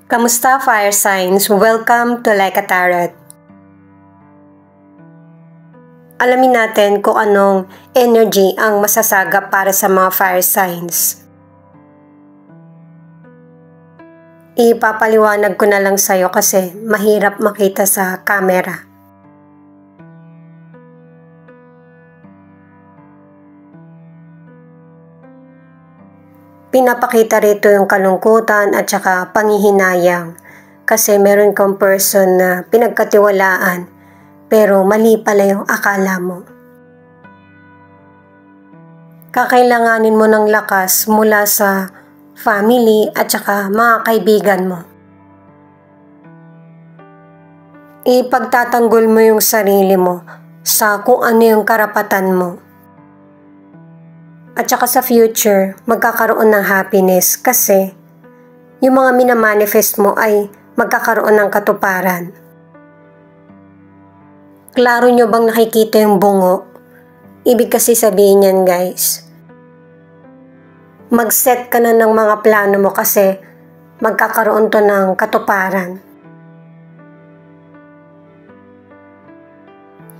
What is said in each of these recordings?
Kamusta, fire signs? Welcome to Like a Tarot. Alamin natin kung anong energy ang masasagap para sa mga fire signs. Ipapaliwanag ko na lang sa'yo kasi mahirap makita sa camera. Pinapakita rito yung kalungkutan at saka panghihinayang kasi meron kang person na pinagkatiwalaan pero mali pala yung akala mo. Kakailanganin mo ng lakas mula sa family at saka mga kaibigan mo. Ipagtatanggol mo yung sarili mo sa kung ano yung karapatan mo. At saka sa future, magkakaroon ng happiness kasi yung mga minamanifest mo ay magkakaroon ng katuparan. Klaro nyo bang nakikita yung bungo? Ibig kasi sabihin yan, guys. Mag-set ka na ng mga plano mo kasi magkakaroon to ng katuparan.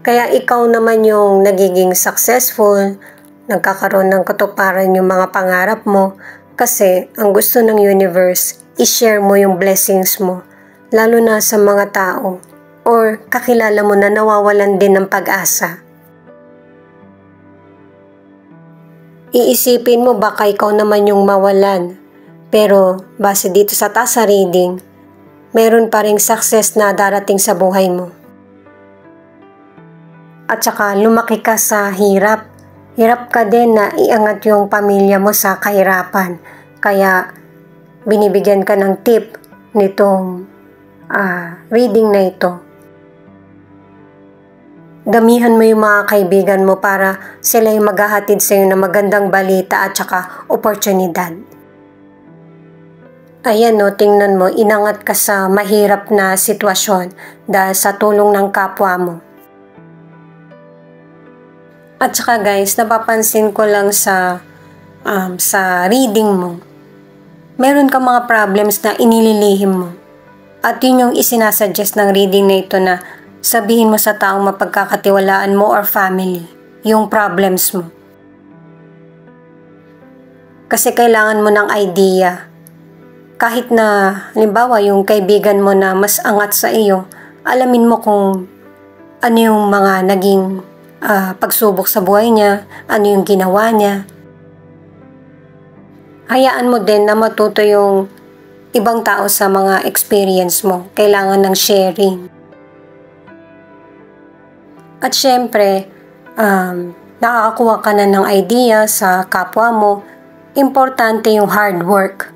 Kaya ikaw naman yung nagiging successful, nagkakaroon ng katuparan yung mga pangarap mo kasi ang gusto ng universe, i-share mo yung blessings mo, lalo na sa mga tao or kakilala mo na nawawalan din ng pag-asa. Iisipin mo baka ikaw naman yung mawalan, pero base dito sa tasa reading, meron pa ring success na darating sa buhay mo. At saka lumaki ka sa hirap. Hirap ka din na iangat yung pamilya mo sa kahirapan. Kaya binibigyan ka ng tip nitong reading na ito. Damihan mo yung mga kaibigan mo para sila yung maghahatid sa iyo ng magandang balita at saka oportunidad. Ayan no, tingnan mo, inangat ka sa mahirap na sitwasyon dahil sa tulong ng kapwa mo. At saka guys, napapansin ko lang sa reading mo, meron kang mga problems na inililihim mo. At yun yung isinasuggest ng reading na ito na sabihin mo sa taong mapagkakatiwalaan mo or family, yung problems mo. Kasi kailangan mo ng idea. Kahit na, halimbawa, yung kaibigan mo na mas angat sa iyo, alamin mo kung ano yung mga naging pagsubok sa buhay niya, ano yung ginawa niya. Hayaan mo din na matuto yung ibang tao sa mga experience mo. Kailangan ng sharing. At syempre, nakakakuha ka na ng idea sa kapwa mo. Importante yung hard work.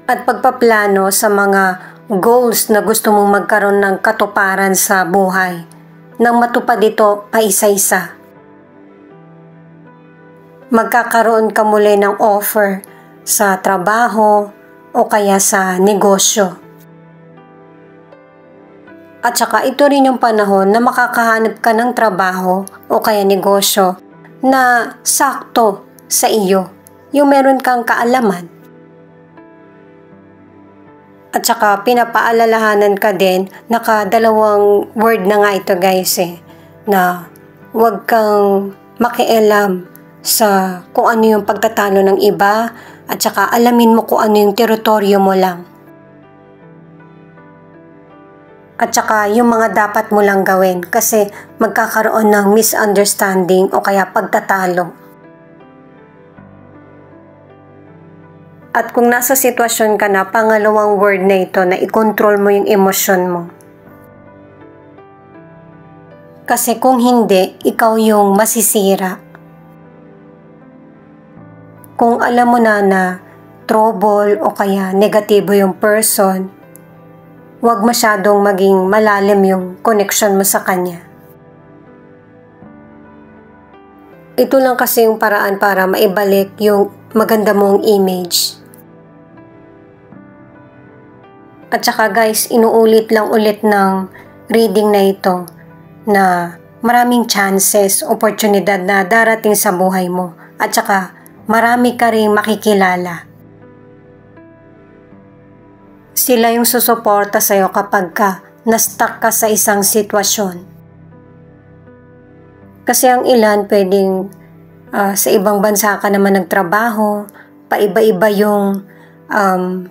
At pagpaplano sa mga goals na gusto mong magkaroon ng katuparan sa buhay. Nang matupad ito pa isa-isa. Magkakaroon ka muli ng offer sa trabaho o kaya sa negosyo. At saka ito rin yung panahon na makakahanap ka ng trabaho o kaya negosyo na sakto sa iyo, yung meron kang kaalaman. At saka pinapaalalahanan ka din, nakadalawang word na nga ito guys na huwag kang makialam sa kung ano yung pagtatalo ng iba at saka alamin mo kung ano yung teritoryo mo lang. At saka yung mga dapat mo lang gawin kasi magkakaroon ng misunderstanding o kaya pagtatalo. At kung nasa sitwasyon ka na, pangalawang word na ito na i-control mo yung emosyon mo. Kasi kung hindi, ikaw yung masisira. Kung alam mo na trouble o kaya negatibo yung person, huwag masyadong maging malalim yung connection mo sa kanya. Ito lang kasi yung paraan para maibalik yung maganda mong image. At saka guys, inuulit lang ulit ng reading na ito na maraming chances, oportunidad na darating sa buhay mo. At saka marami ka ring makikilala. Sila yung susuporta sa'yo kapag na-stuck ka sa isang sitwasyon. Kasi ang ilan pwedeng sa ibang bansa ka naman nagtrabaho, paiba-iba yung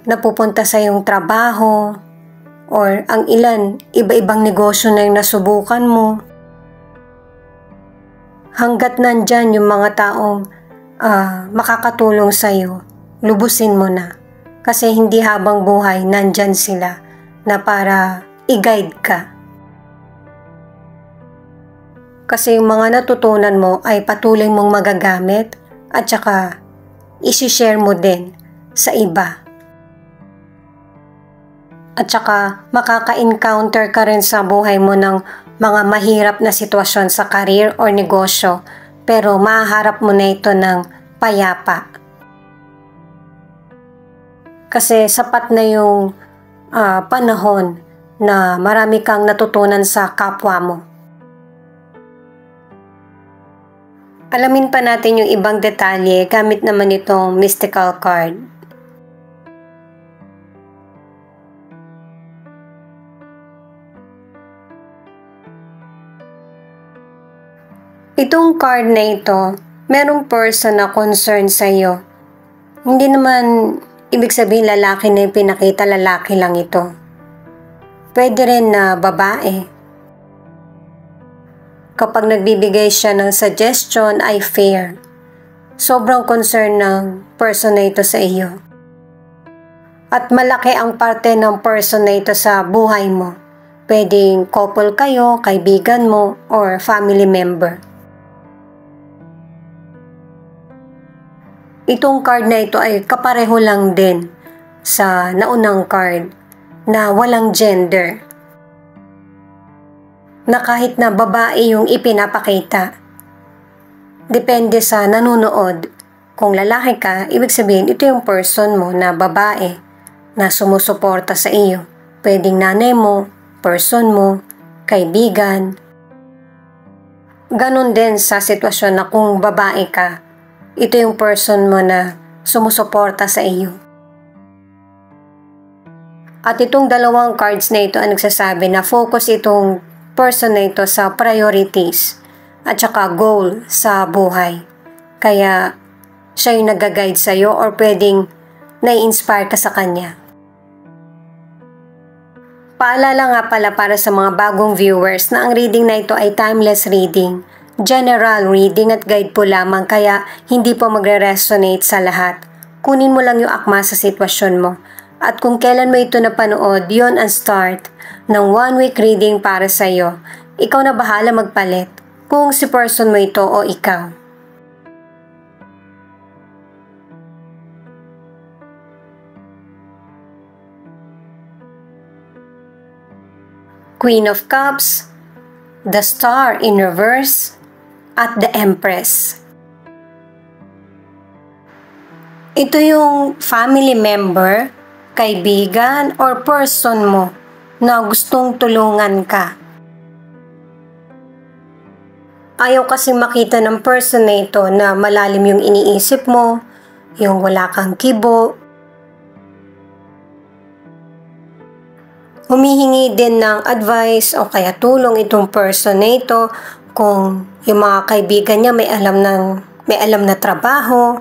napupunta sa yung trabaho, or ang ilan, iba-ibang negosyo na yung nasubukan mo. Hanggat nandyan yung mga taong makakatulong sa'yo, lubusin mo na. Kasi hindi habang buhay nandyan sila na para i-guide ka. Kasi yung mga natutunan mo ay patuloy mong magagamit at saka isi-share mo din sa iba. At saka makaka-encounter ka rin sa buhay mo ng mga mahirap na sitwasyon sa career or negosyo, pero mahaharap mo na ito ng payapa. Kasi sapat na yung panahon na marami kang natutunan sa kapwa mo. Alamin pa natin yung ibang detalye gamit naman itong mystical card. Itong card na ito, merong person na concerned sa iyo. Hindi naman ibig sabihin lalaki na yung pinakita, lalaki lang ito. Pwede rin na babae. Kapag nagbibigay siya ng suggestion ay fair. Sobrang concern ng person na ito sa iyo. At malaki ang parte ng person na ito sa buhay mo. Pwedeng couple kayo, kaibigan mo, or family member. Itong card na ito ay kapareho lang din sa naunang card na walang gender. Na kahit na babae yung ipinapakita. Depende sa nanonood. Kung lalaki ka, ibig sabihin ito yung person mo na babae na sumusuporta sa iyo. Pwedeng nanay mo, person mo, kaibigan. Ganon din sa sitwasyon na kung babae ka, ito yung person mo na sumusuporta sa iyo. At itong dalawang cards na ito ang nagsasabi na focus itong person na ito sa priorities at saka goal sa buhay. Kaya siya yung nag-guide sa iyo or pwedeng nai-inspire ka sa kanya. Paalala nga pala para sa mga bagong viewers na ang reading na ito ay timeless reading, general reading at guide po lamang kaya hindi po magre-resonate sa lahat. Kunin mo lang yung akma sa sitwasyon mo. At kung kailan mo ito napanood, yon ang start ng 1-week reading para sa iyo. Ikaw na bahala magpalit kung si person mo ito o ikaw. Queen of Cups, the Star in reverse, at the Empress. Ito yung family member, kaibigan, or person mo na gustong tulungan ka. Ayaw kasi makita ng person na ito na malalim yung iniisip mo, yung wala kang kibo. Humihingi din ng advice o kaya tulong itong person na ito kung yung mga kaibigan niya may alam na trabaho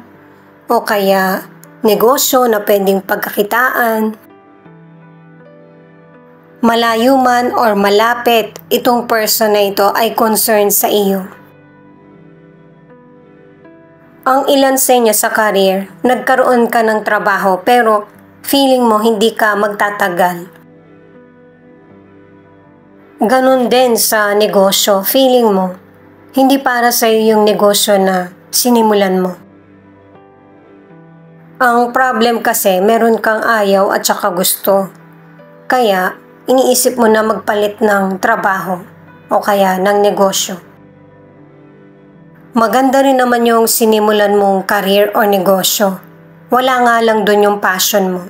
o kaya negosyo na pwedeng pagkakitaan. Malayo man or malapit, itong person na ito ay concerned sa iyo. Ang ilan sa inyo sa career, nagkaroon ka ng trabaho pero feeling mo hindi ka magtatagal. Ganun din sa negosyo, feeling mo, hindi para sa iyo yung negosyo na sinimulan mo. Ang problem kasi, meron kang ayaw at saka gusto. Kaya, iniisip mo na magpalit ng trabaho o kaya ng negosyo. Maganda rin naman yung sinimulan mong career o negosyo. Wala nga lang dun yung passion mo.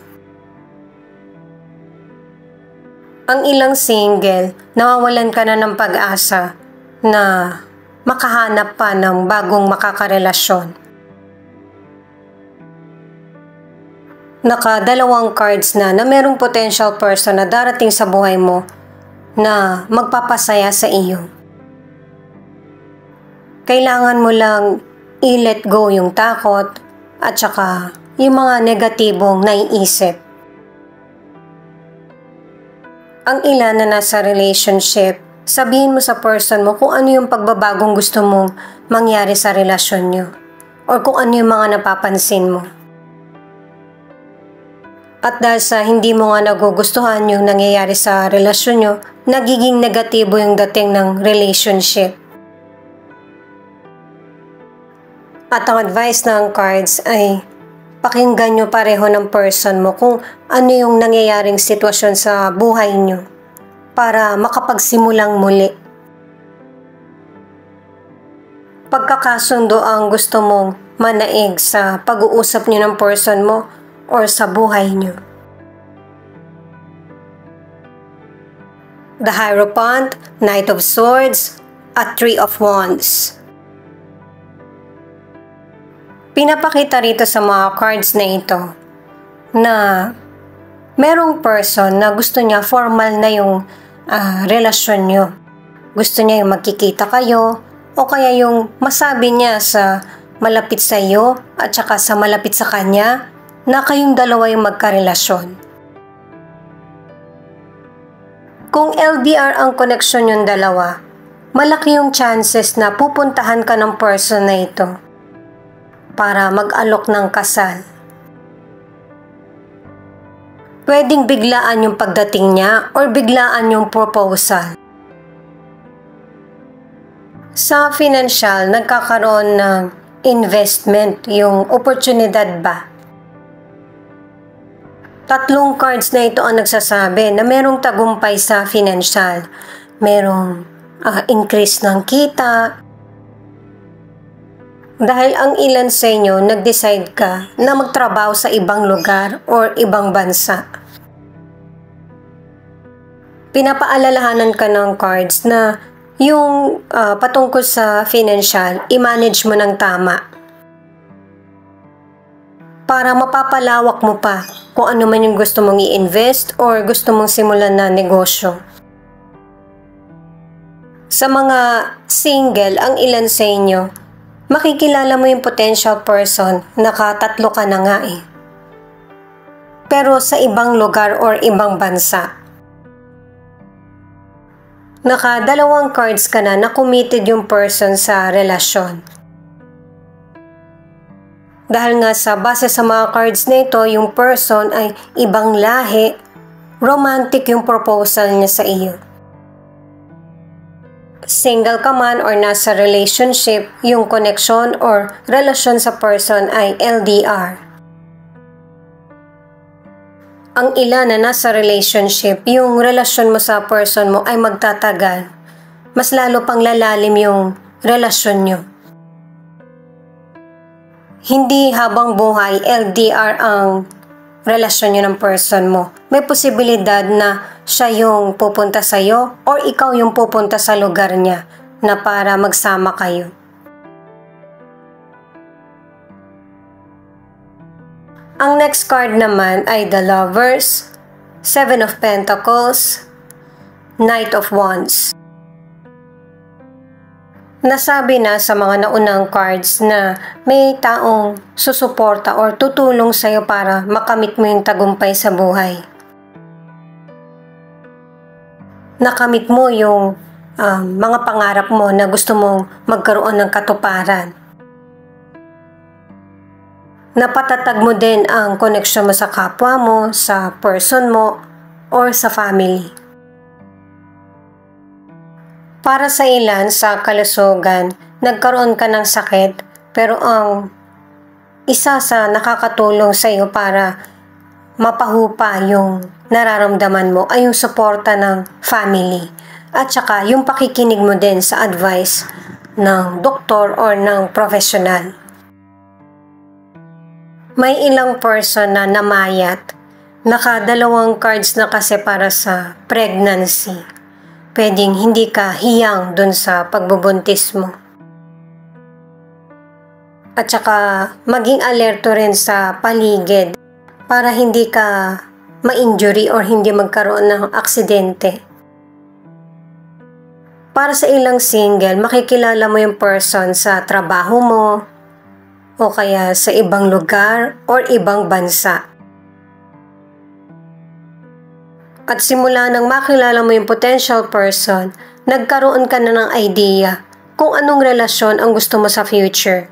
Ang ilang single, nawawalan ka na ng pag-asa na makahanap pa ng bagong makakarelasyon. Nakadalawang cards na merong potential person na darating sa buhay mo na magpapasaya sa iyo. Kailangan mo lang i-let go yung takot at saka yung mga negatibong naiisip. Ang ilan na nasa relationship, sabihin mo sa person mo kung ano yung pagbabagong gusto mong mangyari sa relasyon nyo or kung ano yung mga napapansin mo. At dahil sa hindi mo nga nagugustuhan yung nangyayari sa relasyon nyo, nagiging negatibo yung dating ng relationship. At ang advice ng cards ay pakinggan nyo pareho ng person mo kung ano yung nangyayaring sitwasyon sa buhay nyo para makapagsimulang muli. Pagkakasundo ang gusto mong manaig sa pag-uusap nyo ng person mo or sa buhay nyo. The Hierophant, Knight of Swords, at Three of Wands. Pinapakita rito sa mga cards na ito na merong person na gusto niya formal na yung relasyon nyo. Gusto niya yung magkikita kayo o kaya yung masabi niya sa malapit sa iyo at saka sa malapit sa kanya na kayong dalawa yung magkarelasyon. Kung LDR ang connection yung dalawa, malaki yung chances na pupuntahan ka ng person na ito para mag-alok ng kasal. Pwedeng biglaan yung pagdating niya or biglaan yung proposal. Sa financial, nagkakaroon ng investment, yung oportunidad ba? Tatlong cards na ito ang nagsasabi na merong tagumpay sa financial. Merong increase ng kita. Dahil ang ilan sa inyo nag-decide ka na magtrabaho sa ibang lugar or ibang bansa. Pinapaalalahanan ka ng cards na yung patungkol sa financial, i-manage mo ng tama. Para mapapalawak mo pa kung ano man yung gusto mong i-invest or gusto mong simulan na negosyo. Sa mga single, ang ilan sa inyo, makikilala mo yung potential person, nakatatlo ka na nga eh. Pero sa ibang lugar or ibang bansa. Nakadalawang cards ka na committed yung person sa relasyon. Dahil nga sa base sa mga cards na ito, yung person ay ibang lahi, romantic yung proposal niya sa iyo. Single ka man or nasa relationship, yung connection or relasyon sa person ay LDR. Ang ilan na nasa relationship, yung relasyon mo sa person mo ay magtatagal. Mas lalo pang lalalim yung relasyon nyo. Hindi habang buhay LDR ang relasyon nyo ng person mo. May posibilidad na siya yung pupunta sa'yo or ikaw yung pupunta sa lugar niya na para magsama kayo. Ang next card naman ay the Lovers, Seven of Pentacles, Knight of Wands. Nasabi na sa mga naunang cards na may taong susuporta or tutulong sa'yo para makamit mo yung tagumpay sa buhay. Nakamit mo yung mga pangarap mo na gusto mong magkaroon ng katuparan. Napatatag mo din ang connection mo sa kapwa mo, sa person mo, or sa family. Para sa ilan sa kalusugan, nagkaroon ka ng sakit pero ang isa sa nakakatulong sa iyo para mapahupa yung nararamdaman mo ay yung suporta ng family at saka yung pakikinig mo din sa advice ng doktor or ng professional. May ilang person na namayat, nakadalawang cards na kasi para sa pregnancy. Pwedeng hindi ka hiyang dun sa pagbubuntis mo. At saka maging alerto rin sa paligid para hindi ka ma-injury or hindi magkaroon ng aksidente. Para sa ilang single, makikilala mo yung person sa trabaho mo o kaya sa ibang lugar or ibang bansa. At simula nang makilala mo yung potential person, nagkaroon ka na ng idea kung anong relasyon ang gusto mo sa future.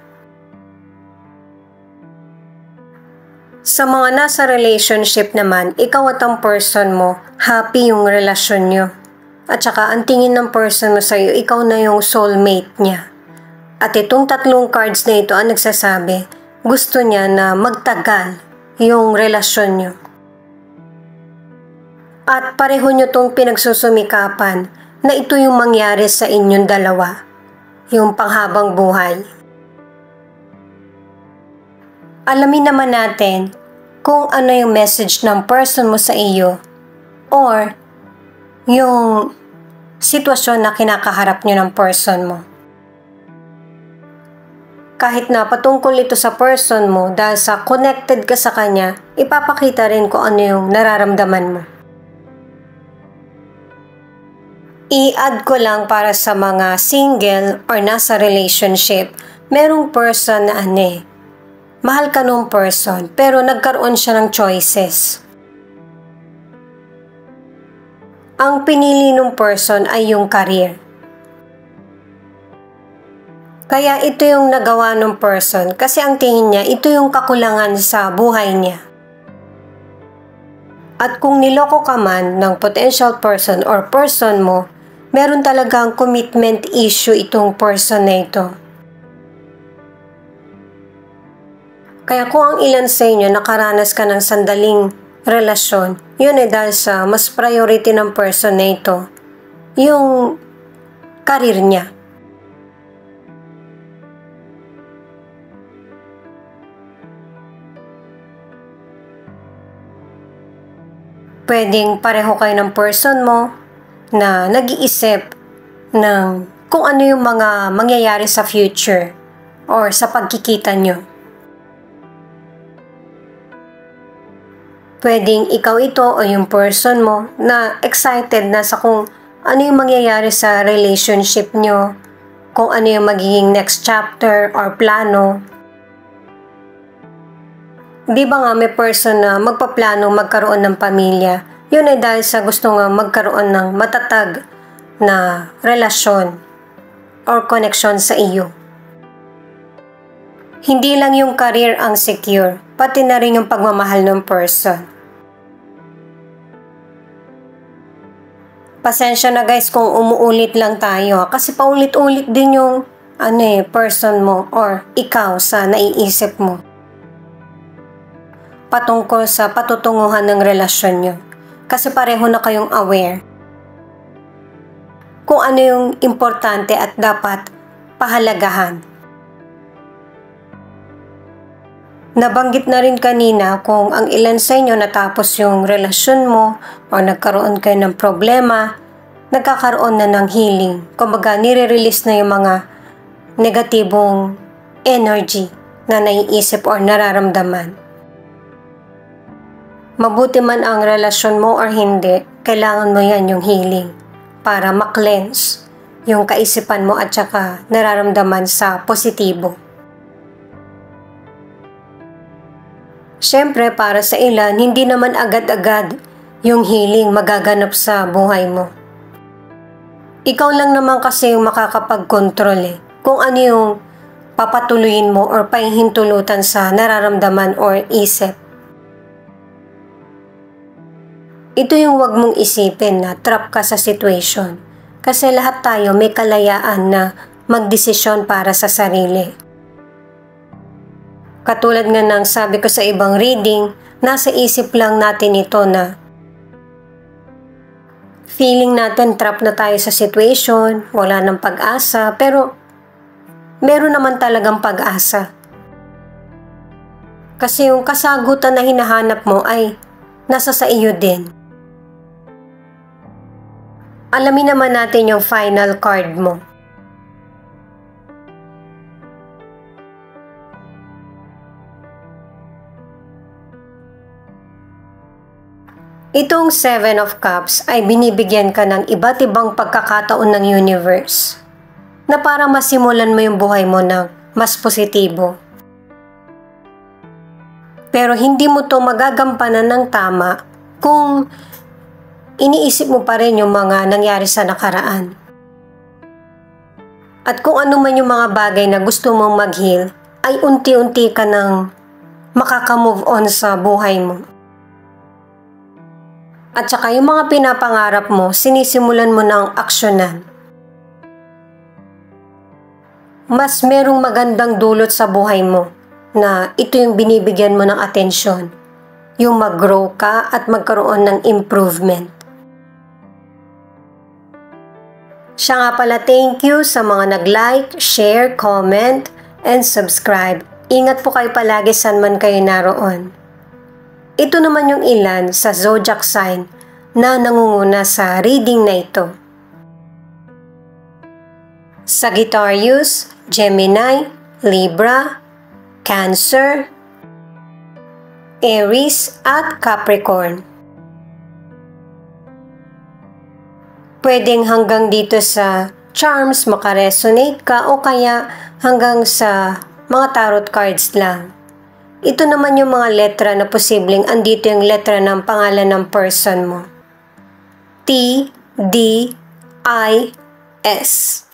Sa mga nasa relationship naman, ikaw at ang person mo, happy yung relasyon nyo. At saka ang tingin ng person mo sa'yo, ikaw na yung soulmate niya. At itong 3 cards na ito ang nagsasabi, gusto niya na magtagal yung relasyon nyo. At pareho nyo tong pinagsusumikapan na ito yung mangyari sa inyong dalawa, yung panghabang buhay. Alamin naman natin kung ano yung message ng person mo sa iyo or yung sitwasyon na kinakaharap nyo ng person mo. Kahit na patungkol ito sa person mo, dahil sa connected ka sa kanya, ipapakita rin kung ano yung nararamdaman mo. I-add ko lang para sa mga single or nasa relationship, merong person na mahal ka nung person pero nagkaroon siya ng choices. Ang pinili nung person ay yung career. Kaya ito yung nagawa nung person kasi ang tingin niya ito yung kakulangan sa buhay niya. At kung niloko ka man ng potential person or person mo, meron talagang commitment issue itong person na ito. Kaya kung ang ilan sa inyo nakaranas ka ng sandaling relasyon, yun ay dahil sa mas priority ng person na ito, yung karir niya. Pwedeng pareho kayo ng person mo na nag-iisip ng kung ano yung mga mangyayari sa future or sa pagkikita nyo. Pwedeng ikaw ito o yung person mo na excited na sa kung ano yung mangyayari sa relationship nyo, kung ano yung magiging next chapter or plano. Di ba nga may person na magpaplano magkaroon ng pamilya? Yun ay dahil sa gusto nga magkaroon ng matatag na relasyon or connection sa iyo. Hindi lang yung career ang secure, pati na rin yung pagmamahal ng person. Pasensya na guys kung umuulit lang tayo kasi paulit-ulit din yung person mo or ikaw sa naiisip mo patungkol sa patutunguhan ng relasyon nyo. Kasi pareho na kayong aware kung ano yung importante at dapat pahalagahan. Nabanggit na rin kanina kung ang ilan sa inyo natapos yung relasyon mo o nagkaroon kayo ng problema, nagkakaroon na ng healing. Kumbaga, nire-release na yung mga negatibong energy na naiisip o nararamdaman. Mabuti man ang relasyon mo or hindi, kailangan mo yan yung healing para ma-cleanse yung kaisipan mo at saka nararamdaman sa positibo. Siyempre, para sa ilan, hindi naman agad-agad yung healing magaganap sa buhay mo. Ikaw lang naman kasi yung makakapag-control kung ano yung papatuloyin mo or pahihintulutan sa nararamdaman or isip. Ito yung wag mong isipin na trap ka sa situation. Kasi lahat tayo may kalayaan na magdesisyon para sa sarili. Katulad nga ng sabi ko sa ibang reading, nasa isip lang natin ito na feeling natin trap na tayo sa situation, wala nang pag-asa, pero meron naman talagang pag-asa. Kasi yung kasagutan na hinahanap mo ay nasa sa iyo din. Alamin naman natin yung final card mo. Itong Seven of Cups ay binibigyan ka ng iba't ibang pagkakataon ng universe na para masimulan mo yung buhay mo ng mas positibo. Pero hindi mo to magagampanan ng tama kung iniisip mo pa rin yung mga nangyari sa nakaraan. At kung ano man yung mga bagay na gusto mong mag-heal, ay unti-unti ka nang makaka-move on sa buhay mo. At saka yung mga pinapangarap mo, sinisimulan mo ng aksyonan. Mas merong magandang dulot sa buhay mo na ito yung binibigyan mo ng atensyon. Yung mag-grow ka at magkaroon ng improvement. Siya nga pala, thank you sa mga nag-like, share, comment, and subscribe. Ingat po kayo palagi saan man kayo naroon. Ito naman yung ilan sa zodiac sign na nangunguna sa reading na ito. Sagittarius, Gemini, Libra, Cancer, Aries at Capricorn. Pwedeng hanggang dito sa charms makaresonate ka o kaya hanggang sa mga tarot cards lang. Ito naman yung mga letra na posibleng andito yung letra ng pangalan ng person mo. T, D, I, S.